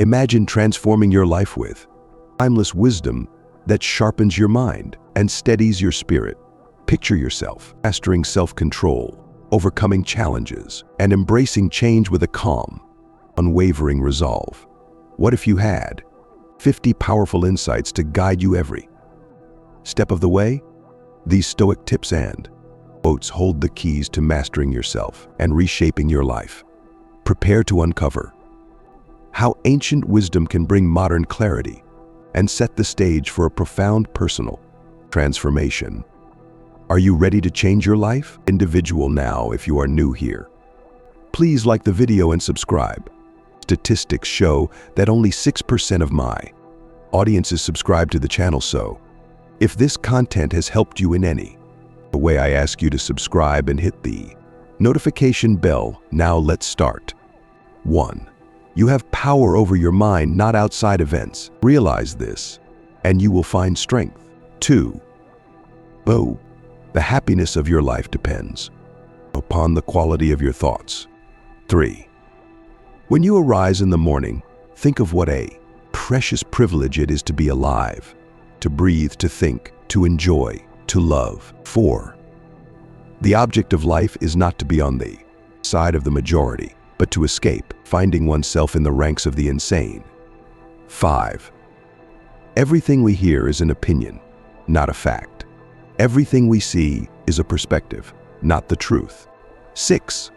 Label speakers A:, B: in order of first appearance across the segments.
A: Imagine transforming your life with timeless wisdom that sharpens your mind and steadies your spirit. Picture yourself mastering self-control, overcoming challenges, and embracing change with a calm, unwavering resolve. What if you had 50 powerful insights to guide you every step of the way? These Stoic tips and quotes hold the keys to mastering yourself and reshaping your life. Prepare to uncover how ancient wisdom can bring modern clarity and set the stage for a profound personal transformation. Are you ready to change your life? Individual now, if you are new here, please like the video and subscribe. Statistics show that only 6% of my audience is subscribed to the channel, so if this content has helped you in any way, I ask you to subscribe and hit the notification bell. Now let's start. 1. You have power over your mind, not outside events. Realize this, and you will find strength. 2. The happiness of your life depends upon the quality of your thoughts. 3. When you arise in the morning, think of what a precious privilege it is to be alive, to breathe, to think, to enjoy, to love. 4. The object of life is not to be on the side of the majority, but to escape, finding oneself in the ranks of the insane. 5. Everything we hear is an opinion, not a fact. Everything we see is a perspective, not the truth. 6.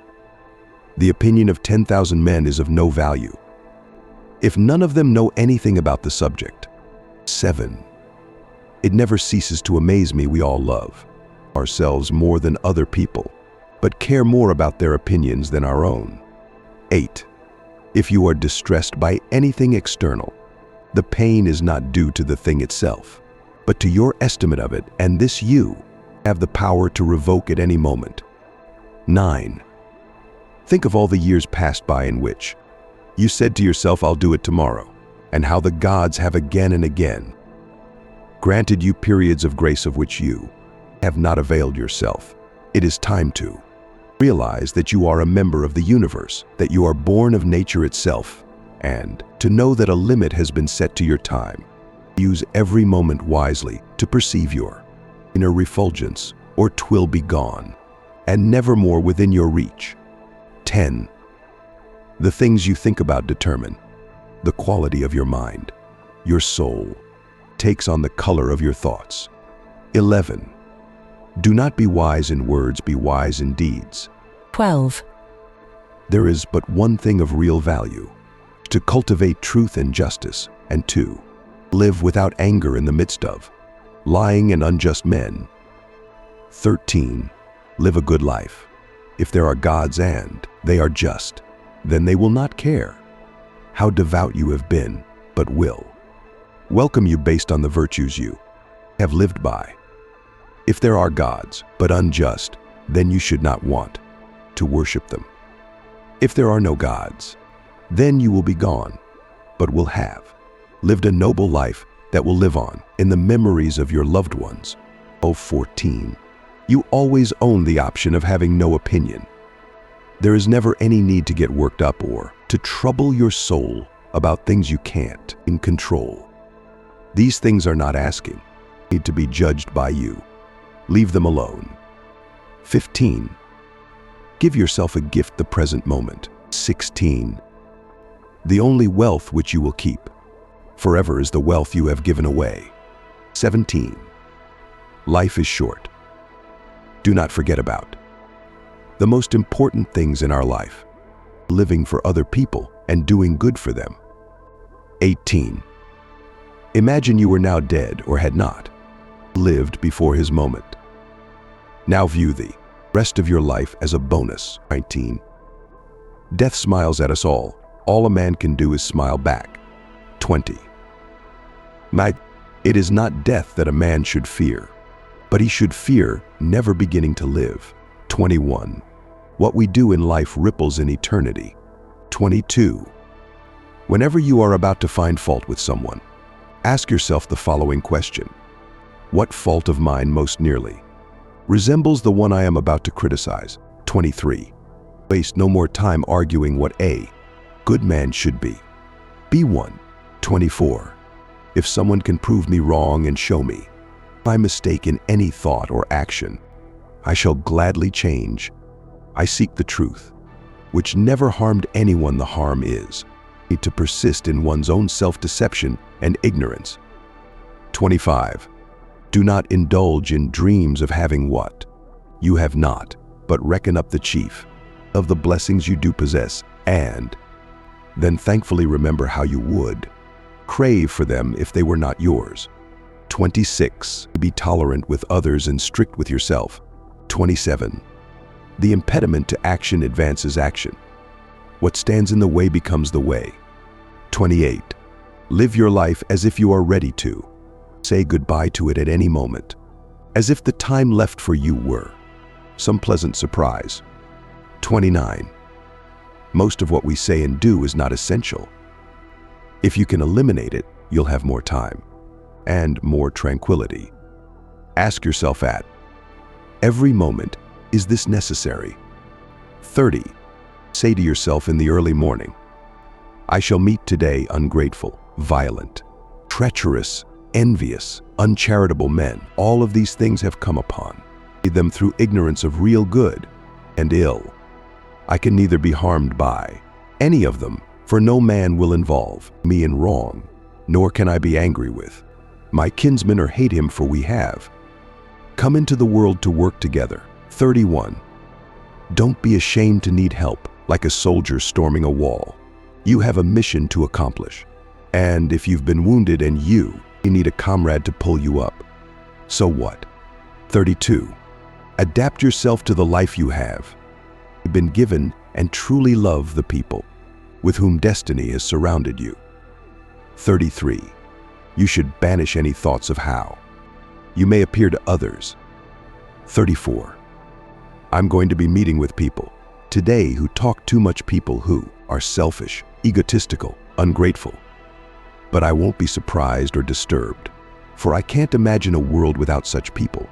A: The opinion of 10,000 men is of no value if none of them know anything about the subject. 7. It never ceases to amaze me we all love ourselves more than other people, but care more about their opinions than our own. 8. If you are distressed by anything external, the pain is not due to the thing itself, but to your estimate of it, and this you have the power to revoke at any moment. 9. Think of all the years passed by in which you said to yourself, I'll do it tomorrow, and how the gods have again and again granted you periods of grace of which you have not availed yourself. It is time to realize that you are a member of the universe, that you are born of nature itself, and to know that a limit has been set to your time. Use every moment wisely to perceive your inner refulgence, or 'twill be gone, and never more within your reach. 10. The things you think about determine the quality of your mind. Your soul takes on the color of your thoughts. 11. Do not be wise in words, be wise in deeds.
B: 12.
A: There is but one thing of real value: to cultivate truth and justice, and to live without anger in the midst of lying and unjust men. 13. Live a good life. If there are gods and they are just, then they will not care how devout you have been, but will welcome you based on the virtues you have lived by. If there are gods, but unjust, then you should not want to worship them. If there are no gods, then you will be gone, but will have lived a noble life that will live on in the memories of your loved ones. 14. You always own the option of having no opinion. There is never any need to get worked up or to trouble your soul about things you can't control. These things are not asking need to be judged by you. Leave them alone. 15. Give yourself a gift the present moment. 16. The only wealth which you will keep forever is the wealth you have given away. 17. Life is short. Do not forget about the most important things in our life: living for other people and doing good for them. 18. Imagine you were now dead or had not lived before his moment. Now view the rest of your life as a bonus. 19. Death smiles at us all. All a man can do is smile back. 20. It is not death that a man should fear, but he should fear never beginning to live. 21. What we do in life ripples in eternity. 22. Whenever you are about to find fault with someone, ask yourself the following question: what fault of mine most nearly resembles the one I am about to criticize? 23. Waste no more time arguing what a good man should be. Be one. 24. If someone can prove me wrong and show me my mistake in any thought or action, I shall gladly change. I seek the truth, which never harmed anyone. The harm is to persist in one's own self-deception and ignorance. 25. Do not indulge in dreams of having what you have not, but reckon up the chief of the blessings you do possess, and then thankfully remember how you would crave for them if they were not yours. 26. Be tolerant with others and strict with yourself. 27. The impediment to action advances action. What stands in the way becomes the way. 28. Live your life as if you are ready to say goodbye to it at any moment, as if the time left for you were some pleasant surprise. 29. Most of what we say and do is not essential. If you can eliminate it, you'll have more time and more tranquility. Ask yourself at every moment, is this necessary? 30. Say to yourself in the early morning, I shall meet today ungrateful, violent, treacherous, envious, uncharitable men. All of these things have come upon them through ignorance of real good and ill. I can neither be harmed by any of them, for no man will involve me in wrong, nor can I be angry with my kinsman or hate him, for we have come into the world to work together. 31. Don't be ashamed to need help, like a soldier storming a wall. You have a mission to accomplish, and if you've been wounded and you need a comrade to pull you up, so what? 32. Adapt yourself to the life you have been given and truly love the people with whom destiny has surrounded you. 33. You should banish any thoughts of how you may appear to others. 34. I'm going to be meeting with people today who talk too much, people who are selfish, egotistical, ungrateful. But I won't be surprised or disturbed, for I can't imagine a world without such people.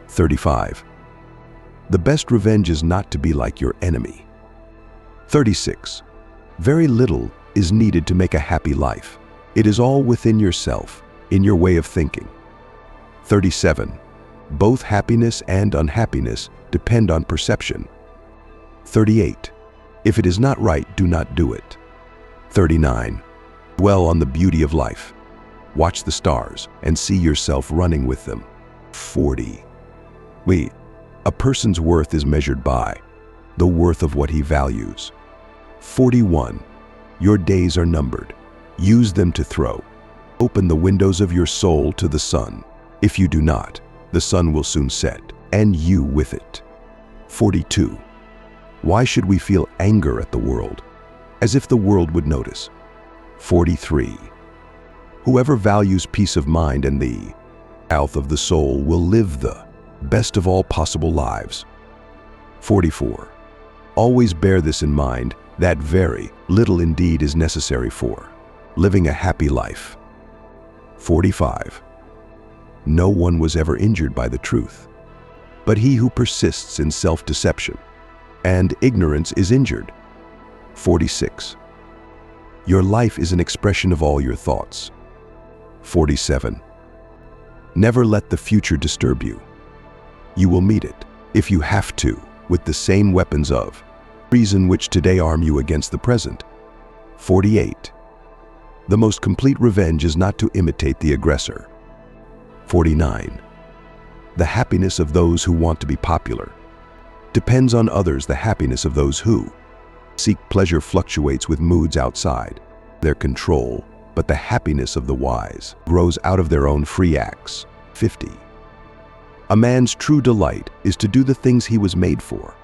A: 35. The best revenge is not to be like your enemy. 36. Very little is needed to make a happy life. It is all within yourself, in your way of thinking. 37. Both happiness and unhappiness depend on perception. 38. If it is not right, do not do it. 39. Dwell on the beauty of life. Watch the stars and see yourself running with them. 40. A person's worth is measured by the worth of what he values. 41. Your days are numbered. Use them to throw open the windows of your soul to the sun. If you do not, the sun will soon set, and you with it. 42. Why should we feel anger at the world, as if the world would notice? 43. Whoever values peace of mind and the health of the soul will live the best of all possible lives. 44. Always bear this in mind, that very little indeed is necessary for living a happy life. 45. No one was ever injured by the truth, but he who persists in self-deception and ignorance is injured. 46. Your life is an expression of all your thoughts. 47. Never let the future disturb you. You will meet it, if you have to, with the same weapons of reason which today arm you against the present. 48. The most complete revenge is not to imitate the aggressor. 49. The happiness of those who want to be popular depends on others. The happiness of those who seek pleasure fluctuates with moods outside their control, but the happiness of the wise grows out of their own free acts. 50. A man's true delight is to do the things he was made for.